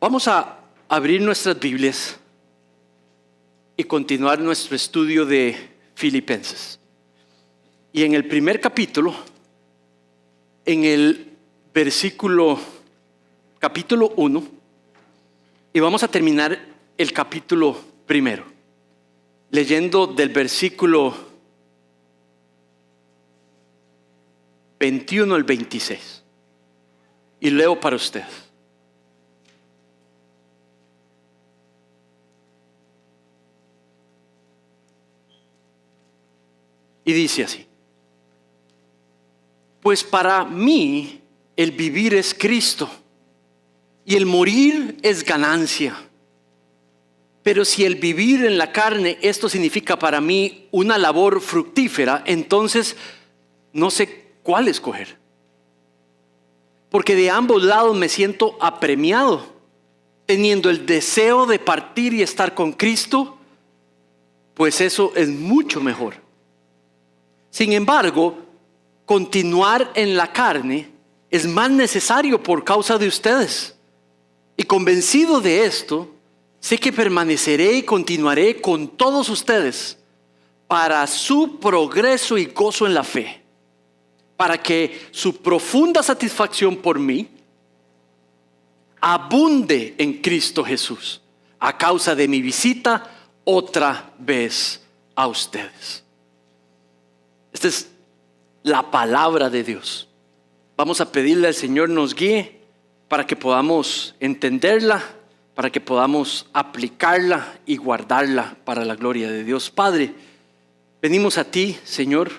Vamos a abrir nuestras Biblias y continuar nuestro estudio de Filipenses. Y en el primer capítulo, en el capítulo 1, y vamos a terminar el capítulo primero, leyendo del versículo 21 al 26. Y leo para ustedes. Y dice así: pues para mí el vivir es Cristo y el morir es ganancia. Pero si el vivir en la carne, esto significa para mí una labor fructífera, entonces no sé cuál escoger. Porque de ambos lados me siento apremiado, teniendo el deseo de partir y estar con Cristo, pues eso es mucho mejor. Sin embargo, continuar en la carne es más necesario por causa de ustedes. Y convencido de esto, sé que permaneceré y continuaré con todos ustedes para su progreso y gozo en la fe, para que su profunda satisfacción por mí abunde en Cristo Jesús a causa de mi visita otra vez a ustedes. Esta es la palabra de Dios. Vamos a pedirle al Señor nos guíe para que podamos entenderla, para que podamos aplicarla y guardarla para la gloria de Dios. Padre, venimos a ti, Señor,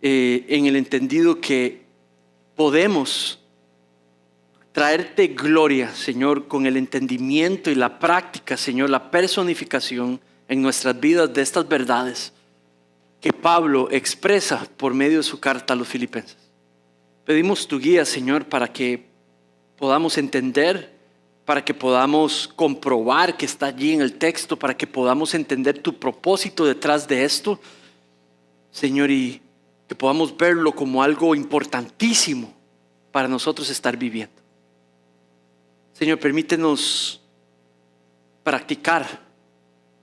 en el entendido que podemos traerte gloria, Señor, con el entendimiento y la práctica, Señor, la personificación en nuestras vidas de estas verdades que Pablo expresa por medio de su carta a los Filipenses. Pedimos tu guía, Señor, para que podamos entender, para que podamos comprobar que está allí en el texto, para que podamos entender tu propósito detrás de esto, Señor, y que podamos verlo como algo importantísimo para nosotros estar viviendo. Señor, permítenos practicar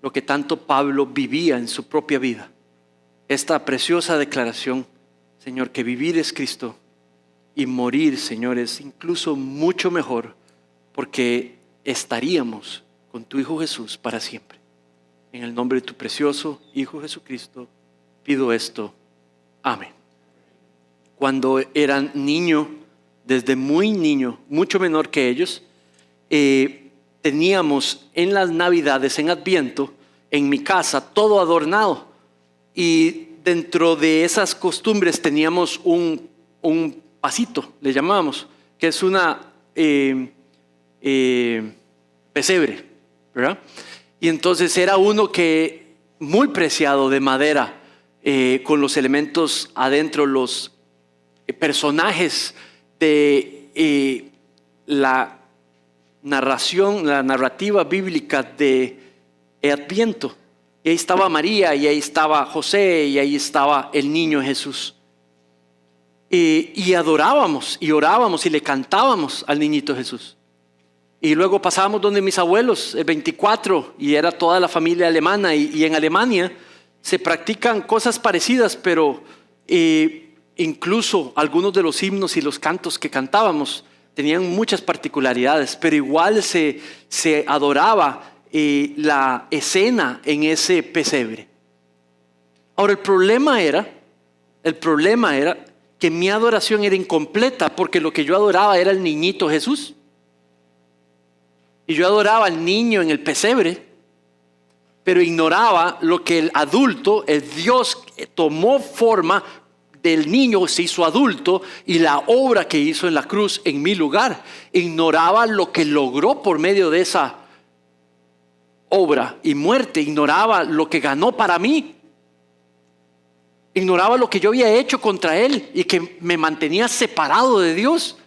lo que tanto Pablo vivía en su propia vida. Esta preciosa declaración, Señor, que vivir es Cristo y morir, Señor, es incluso mucho mejor, porque estaríamos con tu Hijo Jesús para siempre. En el nombre de tu precioso Hijo Jesucristo pido esto. Amén. Cuando era niño, desde muy niño, mucho menor que ellos, teníamos en las Navidades, en Adviento, en mi casa, todo adornado. Y dentro de esas costumbres teníamos un pasito, le llamábamos, que es una pesebre, ¿verdad? Y entonces era uno que muy preciado, de madera, con los elementos adentro, los personajes de la narrativa bíblica de Adviento. Y ahí estaba María, y ahí estaba José, y ahí estaba el niño Jesús. Y adorábamos, y orábamos, y le cantábamos al niñito Jesús. Y luego pasábamos donde mis abuelos, el 24, y era toda la familia alemana. Y en Alemania se practican cosas parecidas, pero incluso algunos de los himnos y los cantos que cantábamos tenían muchas particularidades, pero igual se adoraba la escena en ese pesebre. Ahora el problema era que mi adoración era incompleta, porque lo que yo adoraba era el niñito Jesús, y yo adoraba al niño en el pesebre, pero ignoraba lo que el adulto, el Dios, tomó forma del niño, se hizo adulto, y la obra que hizo en la cruz en mi lugar. Ignoraba lo que logró por medio de esa obra y muerte. Ignoraba lo que ganó para mí. Ignoraba lo que yo había hecho contra él y que me mantenía separado de Dios.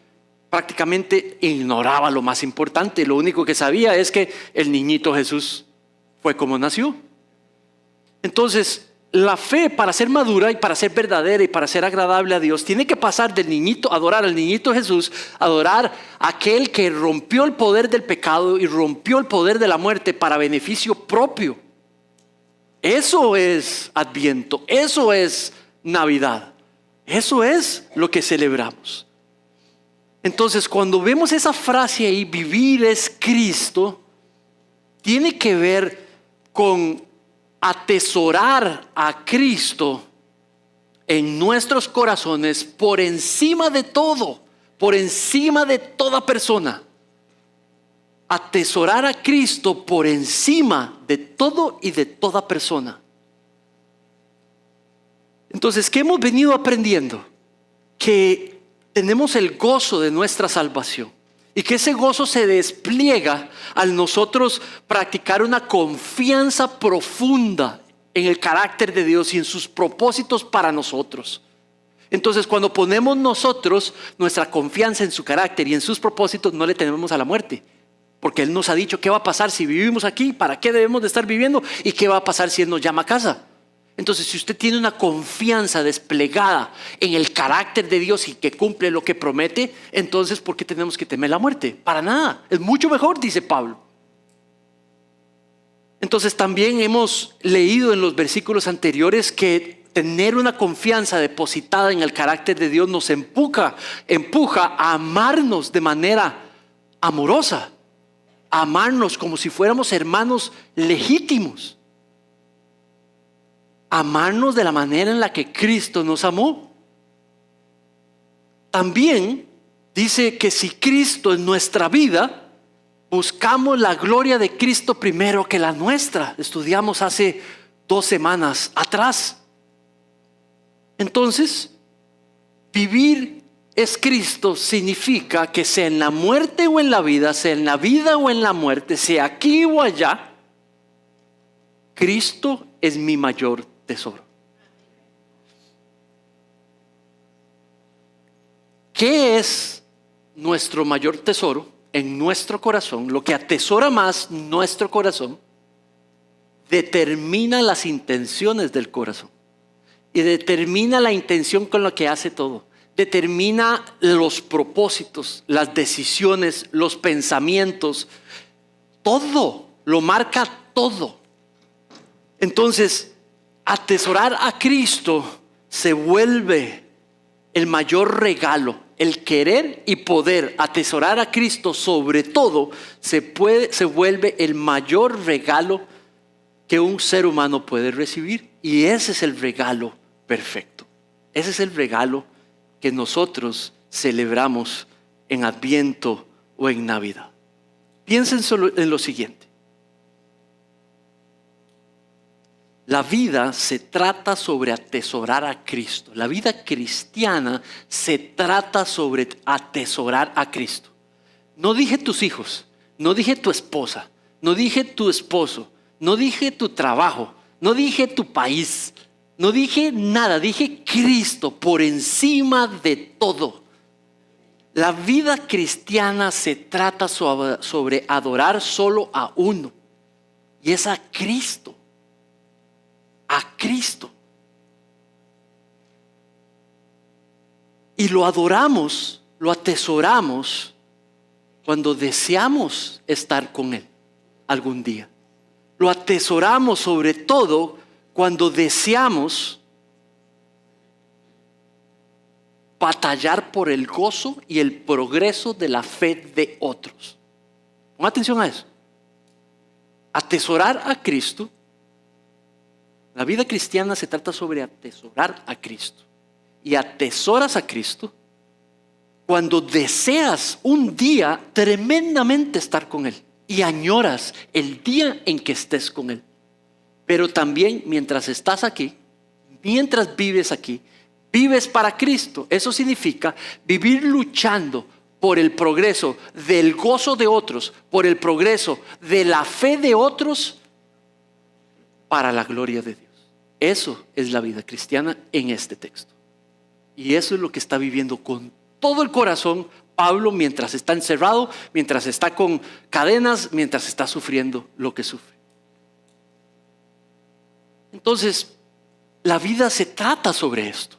Prácticamente ignoraba lo más importante. Lo único que sabía es que el niñito Jesús fue como nació. Entonces, la fe, para ser madura y para ser verdadera y para ser agradable a Dios, tiene que pasar del niñito, adorar al niñito Jesús, adorar a aquel que rompió el poder del pecado y rompió el poder de la muerte para beneficio propio. Eso es Adviento, eso es Navidad, eso es lo que celebramos. Entonces, cuando vemos esa frase ahí, vivir es Cristo, tiene que ver con atesorar a Cristo en nuestros corazones por encima de todo, por encima de toda persona. Atesorar a Cristo por encima de todo y de toda persona. Entonces, ¿qué hemos venido aprendiendo? Que tenemos el gozo de nuestra salvación y que ese gozo se despliega al nosotros practicar una confianza profunda en el carácter de Dios y en sus propósitos para nosotros. Entonces, cuando ponemos nosotros nuestra confianza en su carácter y en sus propósitos, no le tememos a la muerte. Porque Él nos ha dicho qué va a pasar si vivimos aquí, para qué debemos de estar viviendo y qué va a pasar si Él nos llama a casa. Entonces, si usted tiene una confianza desplegada en el carácter de Dios y que cumple lo que promete, entonces ¿por qué tenemos que temer la muerte? Para nada, es mucho mejor, dice Pablo. Entonces también hemos leído en los versículos anteriores que tener una confianza depositada en el carácter de Dios nos empuja a amarnos de manera amorosa. Amarnos como si fuéramos hermanos legítimos. Amarnos de la manera en la que Cristo nos amó. También dice que si Cristo es nuestra vida, buscamos la gloria de Cristo primero que la nuestra. Estudiamos hace 2 semanas atrás. Entonces, vivir es Cristo significa que sea en la muerte o en la vida, sea en la vida o en la muerte, sea aquí o allá, Cristo es mi mayor tesoro. ¿Qué es nuestro mayor tesoro en nuestro corazón? Lo que atesora más nuestro corazón determina las intenciones del corazón y determina la intención con la que hace todo. Determina los propósitos, las decisiones, los pensamientos, todo, lo marca todo. Entonces, atesorar a Cristo se vuelve el mayor regalo. El querer y poder atesorar a Cristo sobre todo se vuelve el mayor regalo que un ser humano puede recibir. Y ese es el regalo perfecto. Ese es el regalo que nosotros celebramos en Adviento o en Navidad. Piensen solo en lo siguiente. La vida se trata sobre atesorar a Cristo. La vida cristiana se trata sobre atesorar a Cristo. No dije tus hijos, no dije tu esposa, no dije tu esposo, no dije tu trabajo, no dije tu país, no dije nada, dije Cristo por encima de todo. La vida cristiana se trata sobre adorar solo a uno, y es a Cristo. A Cristo. Y lo adoramos, lo atesoramos cuando deseamos estar con Él algún día. Lo atesoramos sobre todo cuando deseamos batallar por el gozo y el progreso de la fe de otros. Ponga atención a eso. Atesorar a Cristo. La vida cristiana se trata sobre atesorar a Cristo. Y atesoras a Cristo cuando deseas un día tremendamente estar con Él y añoras el día en que estés con Él. Pero también mientras estás aquí, mientras vives aquí, vives para Cristo. Eso significa vivir luchando por el progreso del gozo de otros, por el progreso de la fe de otros para la gloria de Dios. Eso es la vida cristiana en este texto. Y eso es lo que está viviendo con todo el corazón Pablo mientras está encerrado, mientras está con cadenas, mientras está sufriendo lo que sufre. Entonces, la vida se trata sobre esto.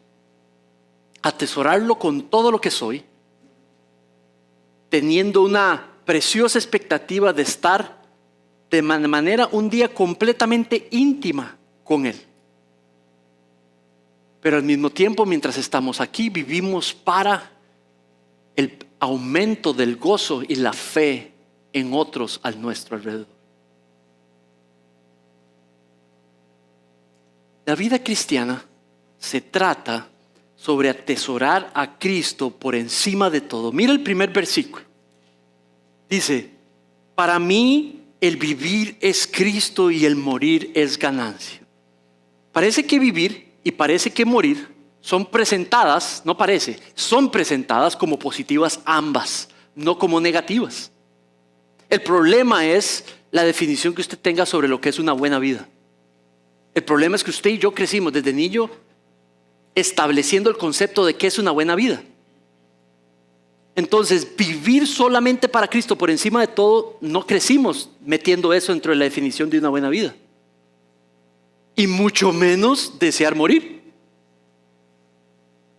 Atesorarlo con todo lo que soy, teniendo una preciosa expectativa de estar de manera un día completamente íntima con Él. Pero al mismo tiempo, mientras estamos aquí, vivimos para el aumento del gozo y la fe en otros a nuestro alrededor. La vida cristiana se trata sobre atesorar a Cristo por encima de todo. Mira el primer versículo. Dice, para mí el vivir es Cristo y el morir es ganancia. Parece que vivir y parece que morir son presentadas, no parece, son presentadas como positivas ambas, no como negativas. El problema es la definición que usted tenga sobre lo que es una buena vida. El problema es que usted y yo crecimos desde niño estableciendo el concepto de qué es una buena vida. Entonces, vivir solamente para Cristo por encima de todo, no crecimos metiendo eso dentro de la definición de una buena vida. Y mucho menos desear morir.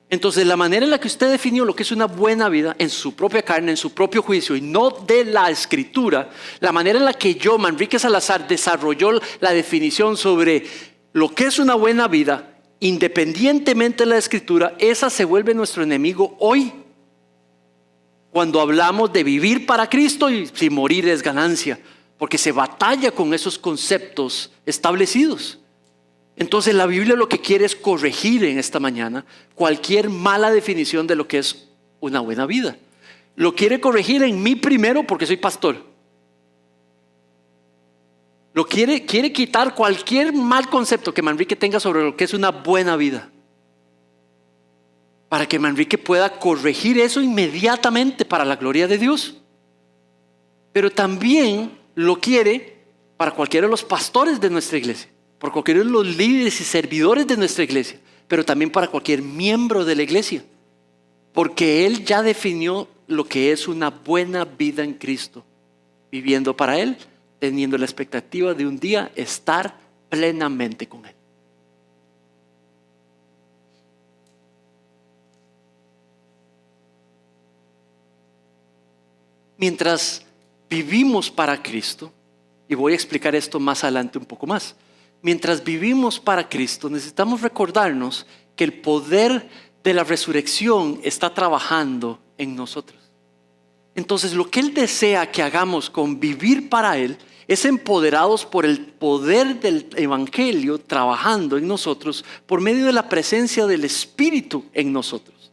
Entonces, la manera en la que usted definió lo que es una buena vida en su propia carne, en su propio juicio y no de la Escritura, la manera en la que yo, Manrique Salazar, desarrolló la definición sobre lo que es una buena vida, independientemente de la Escritura, esa se vuelve nuestro enemigo hoy. Cuando hablamos de vivir para Cristo y si morir es ganancia, porque se batalla con esos conceptos establecidos. Entonces la Biblia lo que quiere es corregir en esta mañana cualquier mala definición de lo que es una buena vida. Lo quiere corregir en mí primero porque soy pastor. Quiere quitar cualquier mal concepto que Manrique tenga sobre lo que es una buena vida. Para que Manrique pueda corregir eso inmediatamente para la gloria de Dios. Pero también lo quiere para cualquiera de los pastores de nuestra iglesia, por cualquiera de los líderes y servidores de nuestra iglesia, pero también para cualquier miembro de la iglesia. Porque Él ya definió lo que es una buena vida en Cristo, viviendo para Él, teniendo la expectativa de un día estar plenamente con Él. Mientras vivimos para Cristo, y voy a explicar esto más adelante un poco más, mientras vivimos para Cristo necesitamos recordarnos que el poder de la resurrección está trabajando en nosotros. Entonces lo que Él desea que hagamos con vivir para Él es empoderados por el poder del Evangelio trabajando en nosotros por medio de la presencia del Espíritu en nosotros.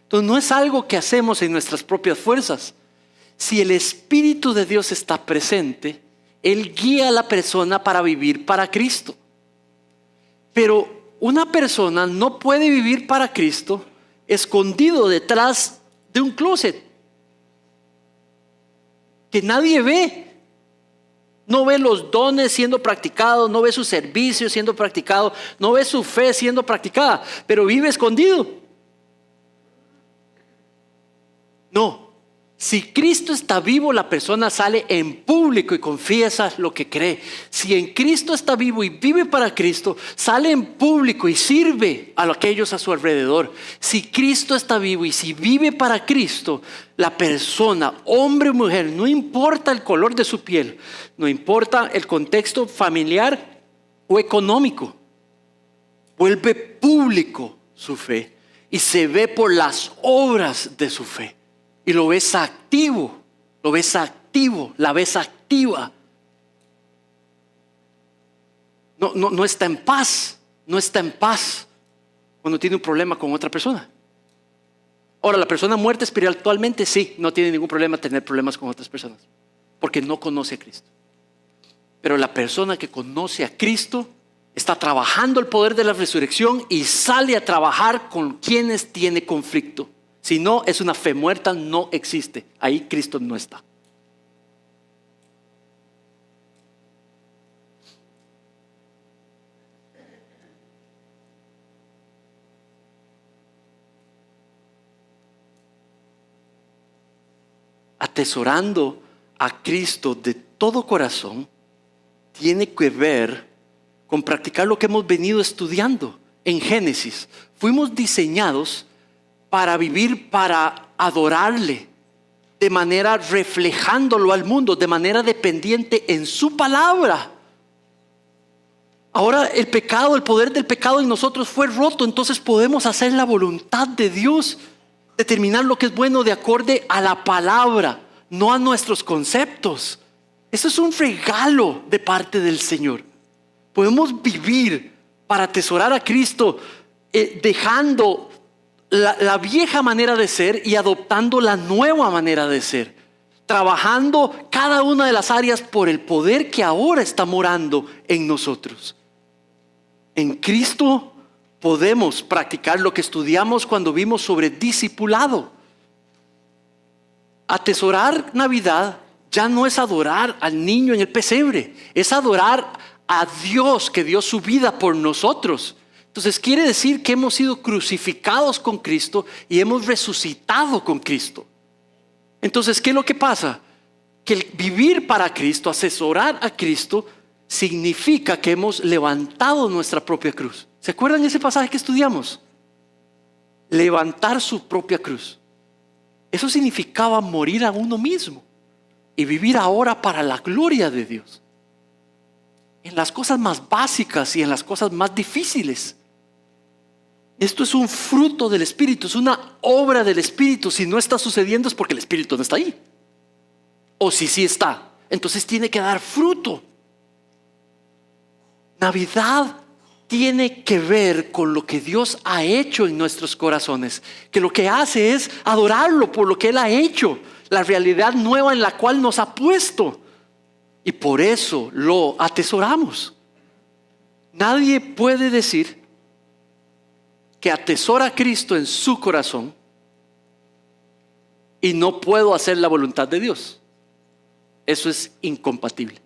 Entonces no es algo que hacemos en nuestras propias fuerzas. Si el Espíritu de Dios está presente, Él guía a la persona para vivir para Cristo. Pero una persona no puede vivir para Cristo escondido detrás de un closet que nadie ve. No ve los dones siendo practicados, no ve su servicio siendo practicado, no ve su fe siendo practicada, pero vive escondido. No. Si Cristo está vivo, la persona sale en público y confiesa lo que cree. Si en Cristo está vivo y vive para Cristo, sale en público y sirve a aquellos a su alrededor. Si Cristo está vivo y si vive para Cristo, la persona, hombre o mujer, no importa el color de su piel, no importa el contexto familiar o económico, vuelve público su fe y se ve por las obras de su fe. Y lo ves activo, la ves activa. No está en paz, cuando tiene un problema con otra persona. Ahora, la persona muerta espiritualmente sí, no tiene ningún problema tener problemas con otras personas, porque no conoce a Cristo. Pero la persona que conoce a Cristo está trabajando el poder de la resurrección y sale a trabajar con quienes tiene conflicto. Si no, es una fe muerta, no existe. Ahí Cristo no está. Atesorando a Cristo de todo corazón tiene que ver con practicar lo que hemos venido estudiando en Génesis, fuimos diseñados para vivir, para adorarle, de manera reflejándolo al mundo, de manera dependiente en su palabra. Ahora el pecado, el poder del pecado en nosotros fue roto, entonces podemos hacer la voluntad de Dios, determinar lo que es bueno de acorde a la palabra, no a nuestros conceptos. Eso es un regalo de parte del Señor. Podemos vivir para atesorar a Cristo, dejando la vieja manera de ser y adoptando la nueva manera de ser, trabajando cada una de las áreas por el poder que ahora está morando en nosotros. En Cristo podemos practicar lo que estudiamos cuando vimos sobre discipulado. Atesorar Navidad ya no es adorar al niño en el pesebre, es adorar a Dios que dio su vida por nosotros. Entonces quiere decir que hemos sido crucificados con Cristo y hemos resucitado con Cristo. Entonces, ¿qué es lo que pasa? Que el vivir para Cristo, asesorar a Cristo, significa que hemos levantado nuestra propia cruz. ¿Se acuerdan de ese pasaje que estudiamos? Levantar su propia cruz. Eso significaba morir a uno mismo y vivir ahora para la gloria de Dios. En las cosas más básicas y en las cosas más difíciles. Esto es un fruto del Espíritu, es una obra del Espíritu. Si no está sucediendo es porque el Espíritu no está ahí. O si sí está, entonces tiene que dar fruto. Navidad tiene que ver con lo que Dios ha hecho en nuestros corazones, que lo que hace es adorarlo por lo que Él ha hecho, la realidad nueva en la cual nos ha puesto, y por eso lo atesoramos. Nadie puede decir que atesora a Cristo en su corazón y no puedo hacer la voluntad de Dios. Eso es incompatible.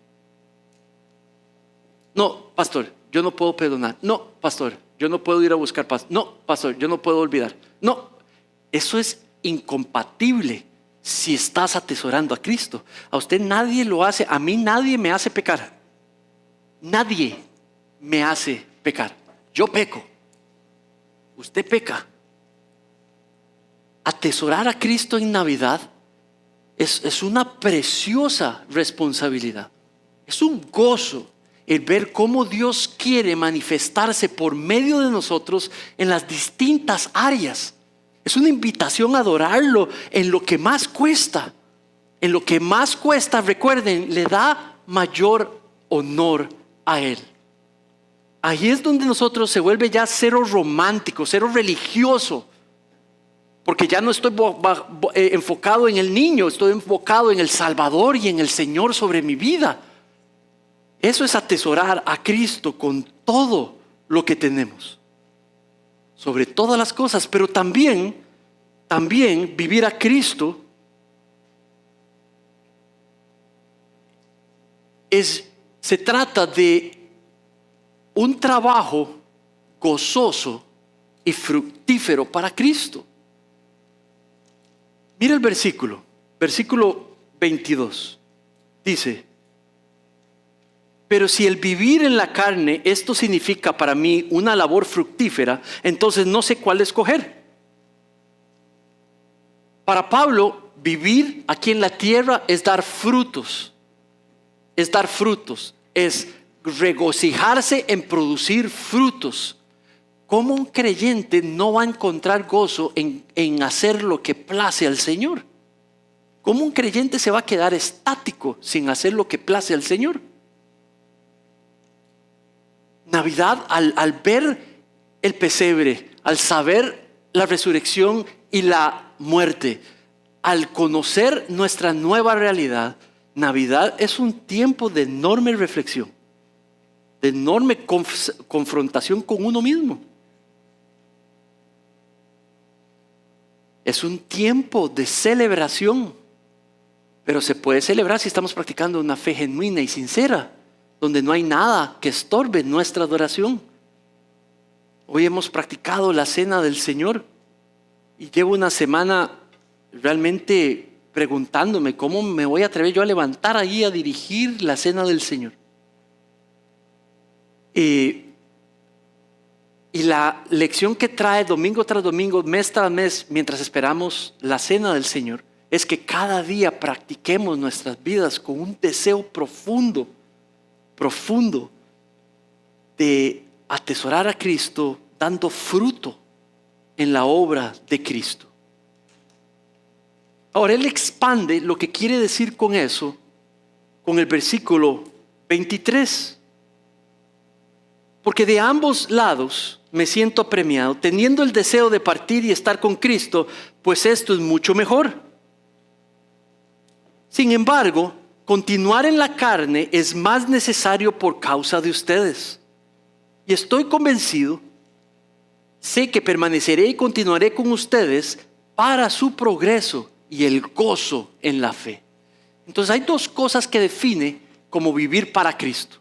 No, pastor, yo no puedo perdonar. No, pastor, yo no puedo ir a buscar paz. No, pastor, yo no puedo olvidar. No, eso es incompatible si estás atesorando a Cristo. A usted nadie lo hace, a mí nadie me hace pecar. Nadie me hace pecar. Yo peco. Usted peca. Atesorar a Cristo en Navidad es una preciosa responsabilidad. Es un gozo el ver cómo Dios quiere manifestarse por medio de nosotros en las distintas áreas. Es una invitación a adorarlo en lo que más cuesta. En lo que más cuesta, recuerden, le da mayor honor a Él. Ahí es donde nosotros se vuelve ya cero romántico, cero religioso. Porque ya no estoy enfocado en el niño, estoy enfocado en el Salvador y en el Señor sobre mi vida. Eso es atesorar a Cristo con todo lo que tenemos. Sobre todas las cosas, pero también vivir a Cristo se trata de un trabajo gozoso y fructífero para Cristo. Mira el versículo 22. Dice: pero si el vivir en la carne, esto significa para mí una labor fructífera, entonces no sé cuál escoger. Para Pablo, vivir aquí en la tierra es dar frutos. Es dar frutos. Es regocijarse en producir frutos. ¿Cómo un creyente no va a encontrar gozo en hacer lo que place al Señor? ¿Cómo un creyente se va a quedar estático sin hacer lo que place al Señor? Navidad, al ver el pesebre, al saber la resurrección y la muerte, al conocer nuestra nueva realidad, Navidad es un tiempo de enorme reflexión, de enorme confrontación con uno mismo. Es un tiempo de celebración, pero se puede celebrar si estamos practicando una fe genuina y sincera, donde no hay nada que estorbe nuestra adoración. Hoy hemos practicado la cena del Señor y llevo una semana realmente preguntándome cómo me voy a atrever yo a levantar ahí a dirigir la cena del Señor. Y la lección que trae domingo tras domingo, mes tras mes, mientras esperamos la cena del Señor, es que cada día practiquemos nuestras vidas con un deseo profundo, profundo de atesorar a Cristo, dando fruto en la obra de Cristo. Ahora Él expande lo que quiere decir con eso, con el versículo 23. Porque de ambos lados me siento apremiado, teniendo el deseo de partir y estar con Cristo, pues esto es mucho mejor. Sin embargo, continuar en la carne es más necesario por causa de ustedes. Y estoy convencido, sé que permaneceré y continuaré con ustedes para su progreso y el gozo en la fe. Entonces hay dos cosas que define como vivir para Cristo.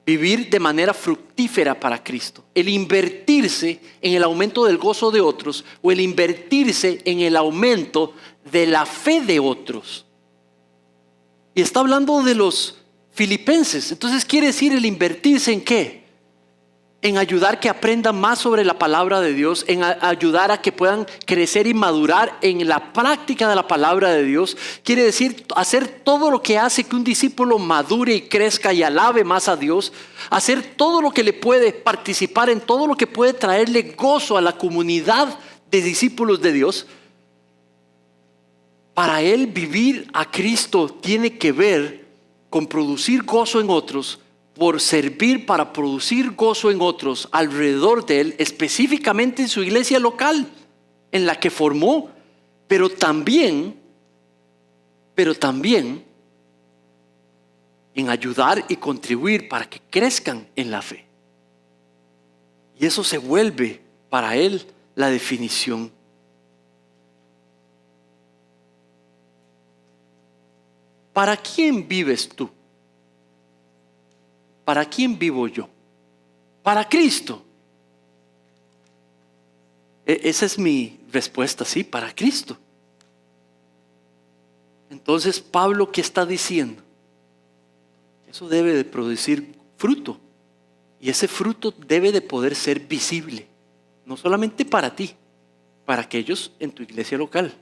Vivir de manera fructífera para Cristo. El invertirse en el aumento del gozo de otros o el invertirse en el aumento de la fe de otros. Y está hablando de los filipenses. Entonces quiere decir el invertirse en ¿qué? En ayudar que aprendan más sobre la palabra de Dios, en ayudar a que puedan crecer y madurar en la práctica de la palabra de Dios. Quiere decir hacer todo lo que hace que un discípulo madure y crezca y alabe más a Dios. Hacer todo lo que le puede participar en todo lo que puede traerle gozo a la comunidad de discípulos de Dios. Para él vivir a Cristo tiene que ver con producir gozo en otros, por servir para producir gozo en otros alrededor de él, específicamente en su iglesia local, en la que formó, pero también en ayudar y contribuir para que crezcan en la fe. Y eso se vuelve para él la definición. ¿Para quién vives tú? ¿Para quién vivo yo? Para Cristo. Esa es mi respuesta, sí, para Cristo. Entonces, Pablo, ¿qué está diciendo? Eso debe de producir fruto. Y ese fruto debe de poder ser visible. No solamente para ti, para aquellos en tu iglesia local,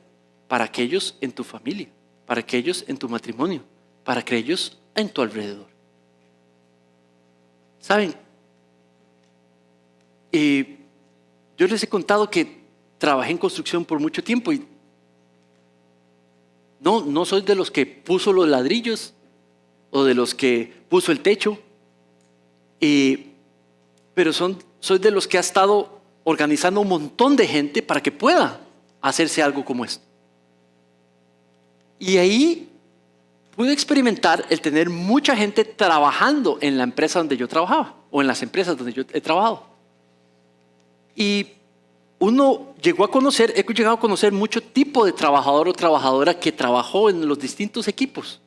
para aquellos en tu familia, para aquellos en tu matrimonio, para aquellos en tu alrededor. ¿Saben? Yo les he contado que trabajé en construcción por mucho tiempo y no soy de los que puso los ladrillos o de los que puso el techo, pero soy de los que ha estado organizando un montón de gente para que pueda hacerse algo como esto. Y ahí pude experimentar el tener mucha gente trabajando en la empresa donde yo trabajaba o en las empresas donde yo he trabajado. Y he llegado a conocer mucho tipo de trabajador o trabajadora que trabajó en los distintos equipos.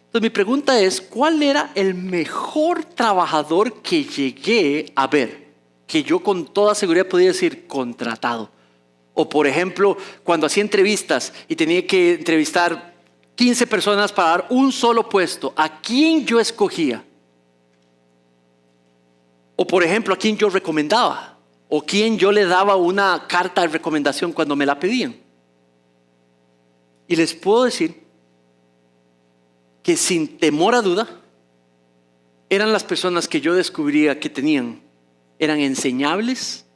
Entonces mi pregunta es, ¿cuál era el mejor trabajador que llegué a ver? Que yo con toda seguridad podía decir contratado. O por ejemplo, cuando hacía entrevistas y tenía que entrevistar 15 personas para dar un solo puesto, ¿a quién yo escogía? O por ejemplo, ¿a quién yo recomendaba? ¿O quién yo le daba una carta de recomendación cuando me la pedían? Y les puedo decir que sin temor a duda, eran las personas que yo descubría que eran enseñables,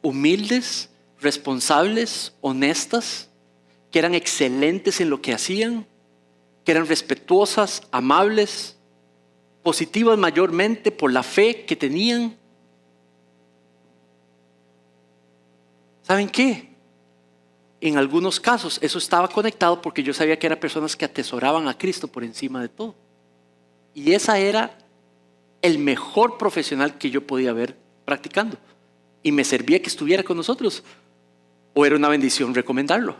humildes, responsables, honestas, que eran excelentes en lo que hacían, que eran respetuosas, amables, positivas mayormente por la fe que tenían. ¿Saben qué? En algunos casos eso estaba conectado porque yo sabía que eran personas que atesoraban a Cristo por encima de todo. Y esa era el mejor profesional que yo podía ver practicando. Y me servía que estuviera con nosotros. O era una bendición recomendarlo.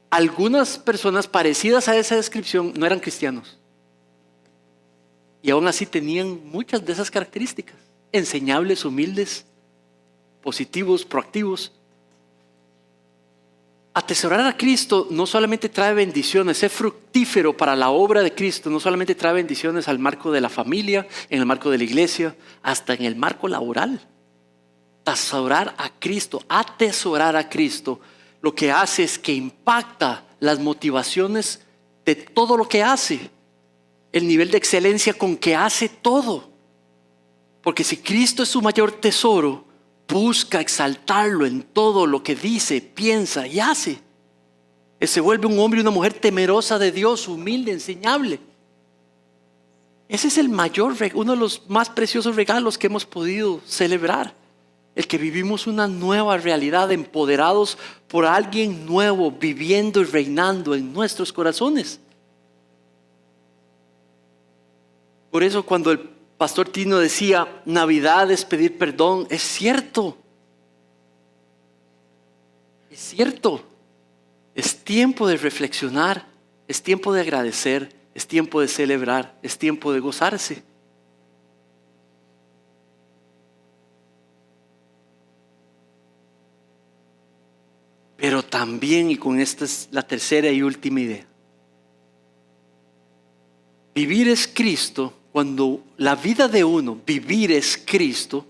Algunas personas parecidas a esa descripción no eran cristianos. Y aún así tenían muchas de esas características. Enseñables, humildes, positivos, proactivos. Atesorar a Cristo no solamente trae bendiciones, ser fructífero para la obra de Cristo no solamente trae bendiciones al marco de la familia, en el marco de la iglesia, hasta en el marco laboral. atesorar a Cristo, lo que hace es que impacta las motivaciones de todo lo que hace, el nivel de excelencia con que hace todo. Porque si Cristo es su mayor tesoro, busca exaltarlo en todo lo que dice, piensa y hace. Él se vuelve un hombre y una mujer temerosa de Dios, humilde, enseñable. Ese es uno de los más preciosos regalos que hemos podido celebrar. El que vivimos una nueva realidad, empoderados por alguien nuevo, viviendo y reinando en nuestros corazones. Por eso cuando el pastor Tino decía, Navidad es pedir perdón, es cierto. Es cierto. Es tiempo de reflexionar, es tiempo de agradecer, es tiempo de celebrar, es tiempo de gozarse. Pero también, y con esta es la tercera y última idea, vivir es Cristo. Cuando la vida de uno, vivir es Cristo,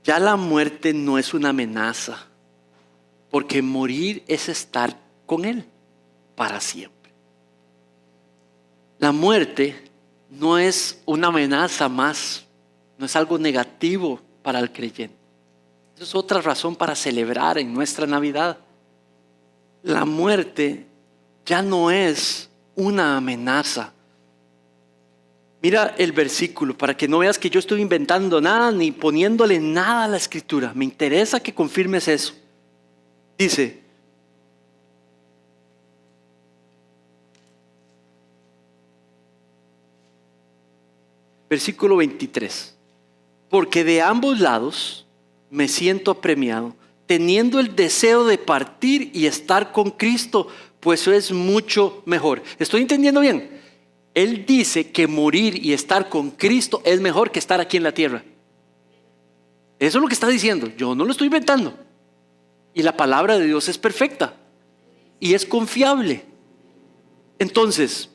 ya la muerte no es una amenaza, porque morir es estar con Él para siempre. La muerte no es una amenaza más, no es algo negativo para el creyente. Esa es otra razón para celebrar en nuestra Navidad. La muerte ya no es una amenaza. Mira el versículo para que no veas que yo estoy inventando nada ni poniéndole nada a la escritura. Me interesa que confirmes eso. Dice, versículo 23, porque de ambos lados me siento apremiado, teniendo el deseo de partir y estar con Cristo, pues eso es mucho mejor. ¿Estoy entendiendo bien? Él dice que morir y estar con Cristo es mejor que estar aquí en la tierra. Eso es lo que está diciendo. Yo no lo estoy inventando. Y la palabra de Dios es perfecta y es confiable. Entonces,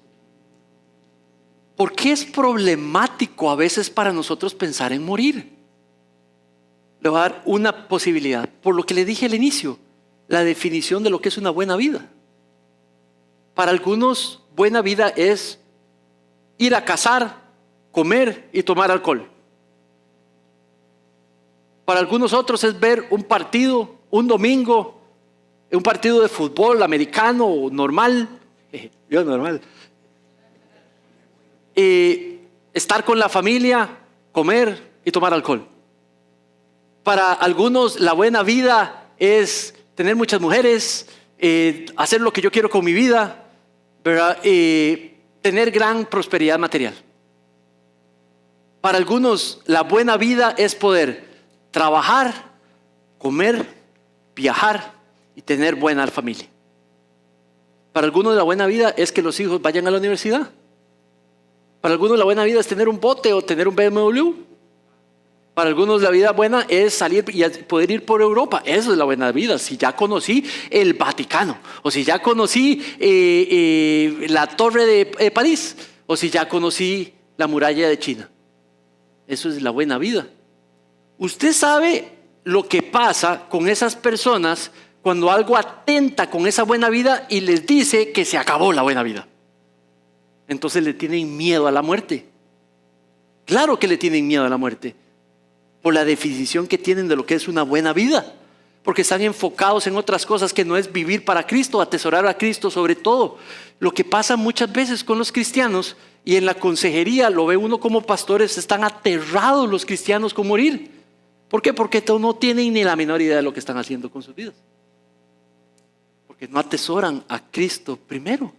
¿por qué es problemático a veces para nosotros pensar en morir? Le voy a dar una posibilidad. Por lo que le dije al inicio, la definición de lo que es una buena vida. Para algunos, buena vida es ir a cazar, comer y tomar alcohol. Para algunos otros es ver un partido, un domingo, un partido de fútbol americano o normal. Yo normal. Estar con la familia, comer y tomar alcohol. Para algunos la buena vida es tener muchas mujeres, hacer lo que yo quiero con mi vida, ¿verdad? Tener gran prosperidad material. Para algunos la buena vida es poder trabajar, comer, viajar y tener buena familia. Para algunos la buena vida es que los hijos vayan a la universidad. Para algunos la buena vida es tener un bote o tener un BMW. Para algunos la vida buena es salir y poder ir por Europa. Eso es la buena vida. Si ya conocí el Vaticano, o si ya conocí la Torre de París, o si ya conocí la muralla de China. Eso es la buena vida. Usted sabe lo que pasa con esas personas cuando algo atenta con esa buena vida y les dice que se acabó la buena vida. Entonces le tienen miedo a la muerte. Claro que le tienen miedo a la muerte. Por la definición que tienen de lo que es una buena vida, porque están enfocados en otras cosas que no es vivir para Cristo, atesorar a Cristo sobre todo. Lo que pasa muchas veces con los cristianos, y en la consejería lo ve uno como pastores, están aterrados los cristianos con morir. ¿Por qué? Porque no tienen ni la menor idea de lo que están haciendo con sus vidas, porque no atesoran a Cristo primero.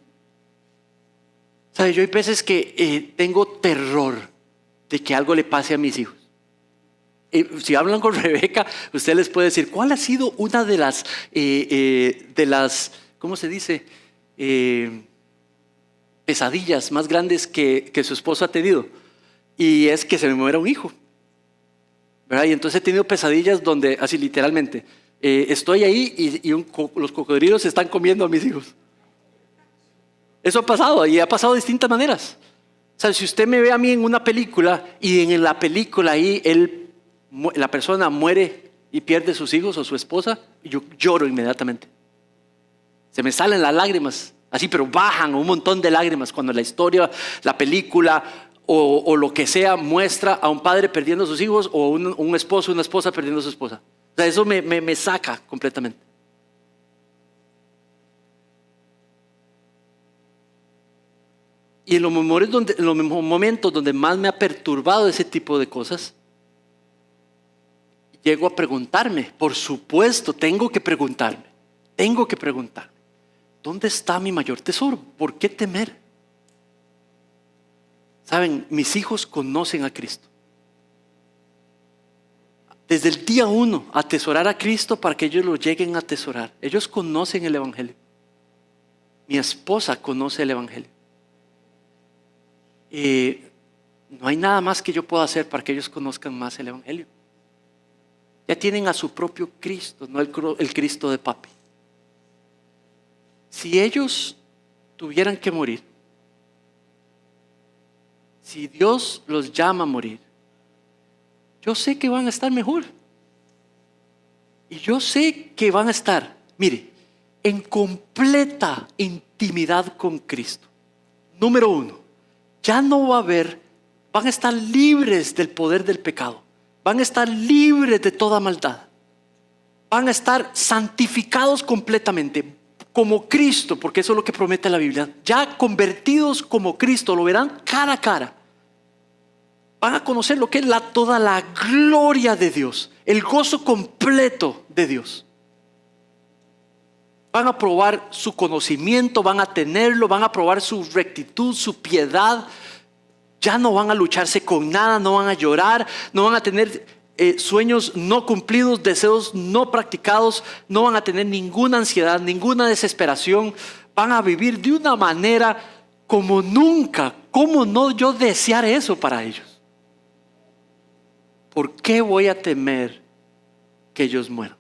¿Sabe? Yo hay veces que tengo terror de que algo le pase a mis hijos. Si hablan con Rebeca, usted les puede decir, ¿cuál ha sido una de las ¿cómo se dice? Pesadillas más grandes que su esposo ha tenido? Y es que se me muera un hijo, ¿verdad? Y entonces he tenido pesadillas donde, así literalmente, estoy ahí y los cocodrilos se están comiendo a mis hijos. Eso ha pasado y ha pasado de distintas maneras. O sea, si usted me ve a mí en una película y en la película ahí la persona muere y pierde sus hijos o su esposa, yo lloro inmediatamente. Se me salen las lágrimas, así, pero bajan un montón de lágrimas cuando la historia, la película o lo que sea muestra a un padre perdiendo a sus hijos o un esposo o una esposa perdiendo a su esposa. O sea, eso me saca completamente. Y en los momentos donde más me ha perturbado ese tipo de cosas, llego a preguntarme, por supuesto, tengo que preguntarme, ¿dónde está mi mayor tesoro? ¿Por qué temer? Saben, mis hijos conocen a Cristo. Desde el día 1, atesorar a Cristo para que ellos lo lleguen a atesorar. Ellos conocen el Evangelio. Mi esposa conoce el Evangelio. No hay nada más que yo pueda hacer para que ellos conozcan más el Evangelio. Ya tienen a su propio Cristo, no el Cristo de papi. Si ellos tuvieran que morir, si Dios los llama a morir, yo sé que van a estar mejor. Y yo sé que van a estar, mire, en completa intimidad con Cristo. Número 1, ya no va a haber, van a estar libres del poder del pecado. Van a estar libres de toda maldad. Van a estar santificados completamente como Cristo, porque eso es lo que promete la Biblia. Ya convertidos como Cristo, lo verán cara a cara. Van a conocer lo que es toda la gloria de Dios, el gozo completo de Dios. Van a probar su conocimiento, van a tenerlo, van a probar su rectitud, su piedad. Ya no van a lucharse con nada, no van a llorar, no van a tener sueños no cumplidos, deseos no practicados, no van a tener ninguna ansiedad, ninguna desesperación. Van a vivir de una manera como nunca. ¿Cómo no yo desear eso para ellos? ¿Por qué voy a temer que ellos mueran?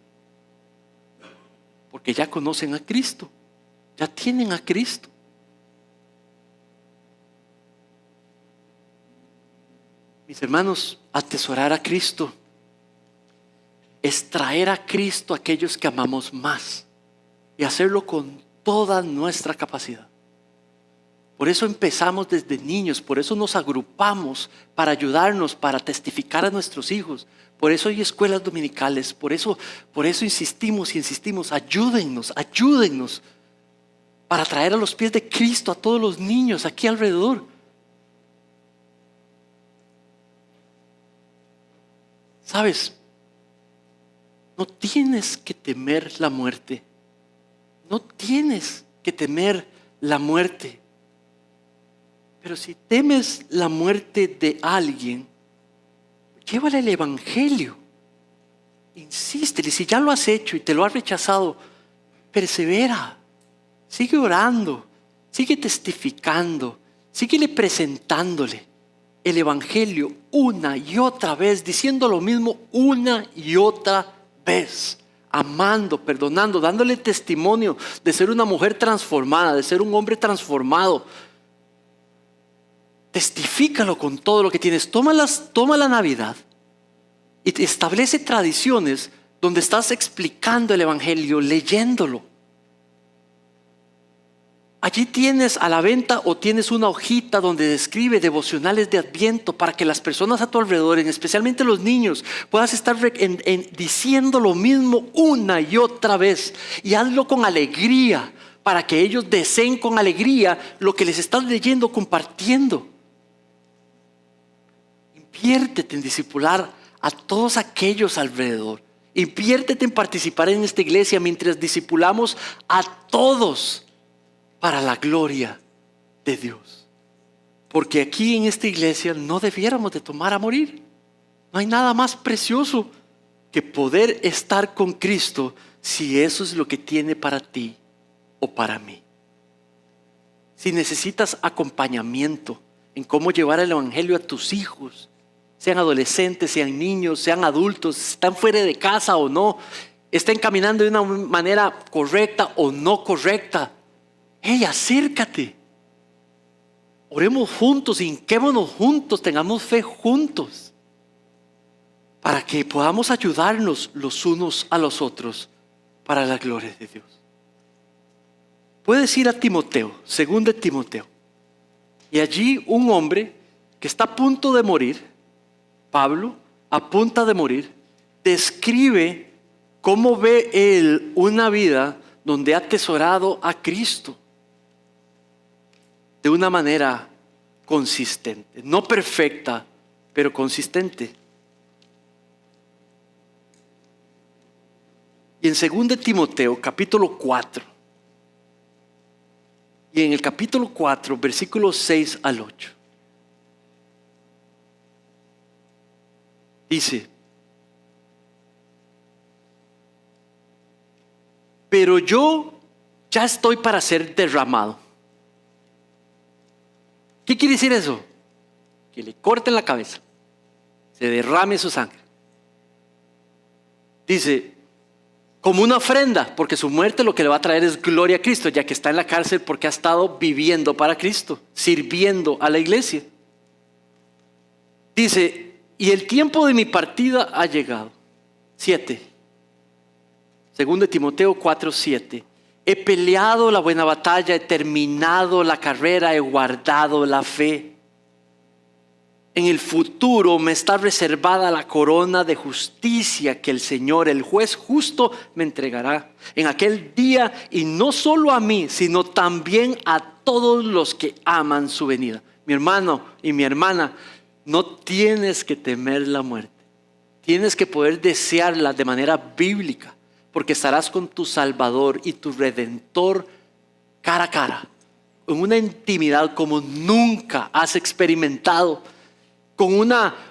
Porque ya conocen a Cristo, ya tienen a Cristo. Mis hermanos, atesorar a Cristo es traer a Cristo a aquellos que amamos más y hacerlo con toda nuestra capacidad. Por eso empezamos desde niños, por eso nos agrupamos para ayudarnos, para testificar a nuestros hijos. Por eso hay escuelas dominicales, por eso insistimos y insistimos, ayúdennos para traer a los pies de Cristo a todos los niños aquí alrededor. ¿Sabes? No tienes que temer la muerte. No tienes que temer la muerte. Pero si temes la muerte de alguien, llévale el Evangelio. Insístele. Si ya lo has hecho y te lo has rechazado, persevera. Sigue orando. Sigue testificando. Síguele presentándole el Evangelio una y otra vez, diciendo lo mismo una y otra vez, amando, perdonando, dándole testimonio de ser una mujer transformada, de ser un hombre transformado. Testifícalo con todo lo que tienes. Toma la Navidad y establece tradiciones donde estás explicando el Evangelio, leyéndolo. Allí tienes a la venta o tienes una hojita donde describe devocionales de Adviento para que las personas a tu alrededor, especialmente los niños, puedas estar diciendo lo mismo una y otra vez. Y hazlo con alegría para que ellos deseen con alegría lo que les estás leyendo, compartiendo. Inviértete en discipular a todos aquellos alrededor. Inviértete en participar en esta iglesia mientras discipulamos a todos para la gloria de Dios. Porque aquí en esta iglesia no debiéramos de tomar a morir. No hay nada más precioso que poder estar con Cristo si eso es lo que tiene para ti o para mí. Si necesitas acompañamiento en cómo llevar el Evangelio a tus hijos, sean adolescentes, sean niños, sean adultos, están fuera de casa o no, estén caminando de una manera correcta o no correcta, hey, acércate. Oremos juntos, hinquémonos juntos, tengamos fe juntos. para que podamos ayudarnos los unos a los otros para la gloria de Dios. Puedes ir a Timoteo, 2 Timoteo, y allí un hombre que está a punto de morir, Pablo, a punto de morir, describe cómo ve él una vida donde ha atesorado a Cristo de una manera consistente, no perfecta, pero consistente. Y en 2 Timoteo, capítulo 4, y en el capítulo 4, versículos 6 al 8, dice: pero yo ya estoy para ser derramado. ¿Qué quiere decir eso? Que le corten la cabeza, se derrame su sangre. Dice, como una ofrenda, porque su muerte lo que le va a traer es gloria a Cristo, ya que está en la cárcel porque ha estado viviendo para Cristo, sirviendo a la iglesia. Dice, y el tiempo de mi partida ha llegado. 7. 2 Timoteo 4, 7. He peleado la buena batalla, he terminado la carrera, he guardado la fe. En el futuro me está reservada la corona de justicia que el Señor, el juez justo, me entregará en aquel día, y no solo a mí, sino también a todos los que aman su venida. Mi hermano y mi hermana, no tienes que temer la muerte. Tienes que poder desearla de manera bíblica, porque estarás con tu Salvador y tu Redentor cara a cara, en una intimidad como nunca has experimentado, con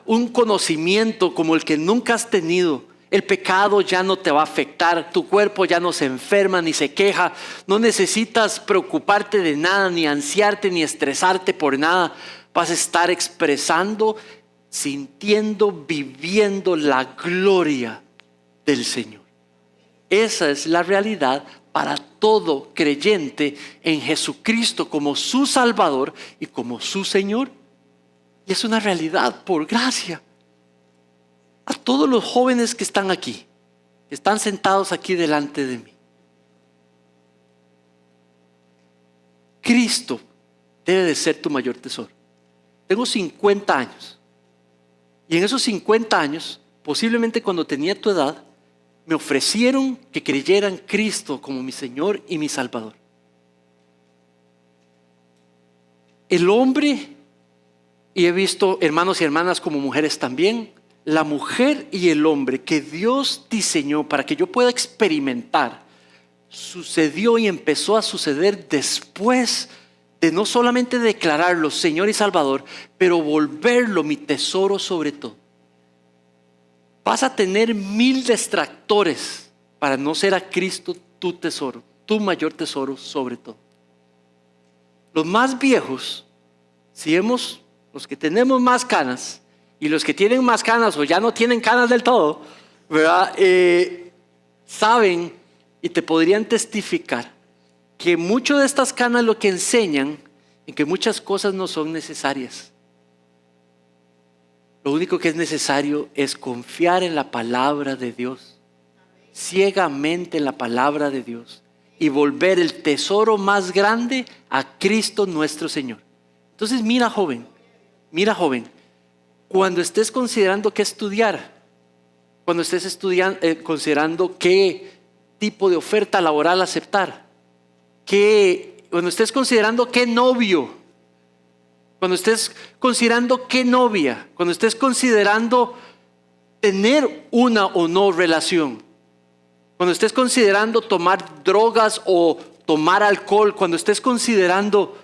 un conocimiento como el que nunca has tenido. El pecado ya no te va a afectar, tu cuerpo ya no se enferma ni se queja, no necesitas preocuparte de nada, ni ansiarte, ni estresarte por nada. Vas a estar expresando, sintiendo, viviendo la gloria del Señor. Esa es la realidad para todo creyente en Jesucristo como su Salvador y como su Señor. Y es una realidad por gracia. A todos los jóvenes que están aquí, que están sentados aquí delante de mí, Cristo debe de ser tu mayor tesoro. Tengo 50 años. Y en esos 50 años, posiblemente cuando tenía tu edad, me ofrecieron que creyera en Cristo como mi Señor y mi Salvador. El hombre, y he visto hermanos y hermanas como mujeres también, la mujer y el hombre que Dios diseñó para que yo pueda experimentar, sucedió y empezó a suceder después de no solamente declararlo Señor y Salvador, pero volverlo mi tesoro sobre todo. Vas a tener 1000 distractores para no ser a Cristo tu tesoro, tu mayor tesoro sobre todo. Los más viejos, los que tenemos más canas, y los que tienen más canas o ya no tienen canas del todo, ¿verdad? Saben y te podrían testificar que muchas de estas canas lo que enseñan es que muchas cosas no son necesarias. Lo único que es necesario es confiar en la palabra de Dios, ciegamente en la palabra de Dios, y volver el tesoro más grande a Cristo nuestro Señor. Entonces mira joven, cuando estés considerando qué estudiar, cuando estés considerando qué tipo de oferta laboral aceptar, cuando estés considerando qué novio, cuando estés considerando qué novia, cuando estés considerando tener una o no relación, cuando estés considerando tomar drogas o tomar alcohol, cuando estés considerando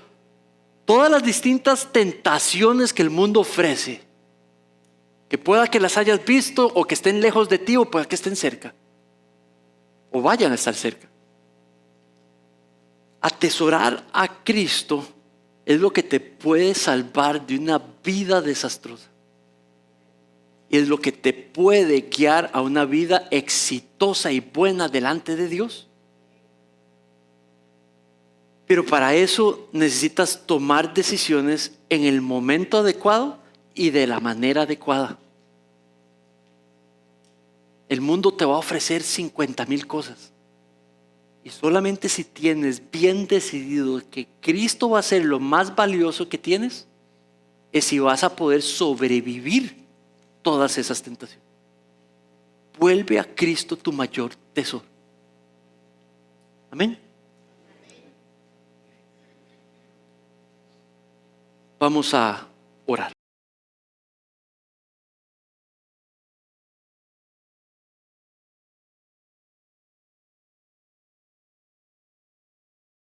todas las distintas tentaciones que el mundo ofrece, que pueda que las hayas visto o que estén lejos de ti o pueda que estén cerca o vayan a estar cerca. Atesorar a Cristo es lo que te puede salvar de una vida desastrosa. Y es lo que te puede guiar a una vida exitosa y buena delante de Dios. Pero para eso necesitas tomar decisiones en el momento adecuado y de la manera adecuada. El mundo te va a ofrecer 50,000 cosas. Y solamente si tienes bien decidido que Cristo va a ser lo más valioso que tienes, es si vas a poder sobrevivir todas esas tentaciones. Vuelve a Cristo tu mayor tesoro. Amén. Vamos a orar.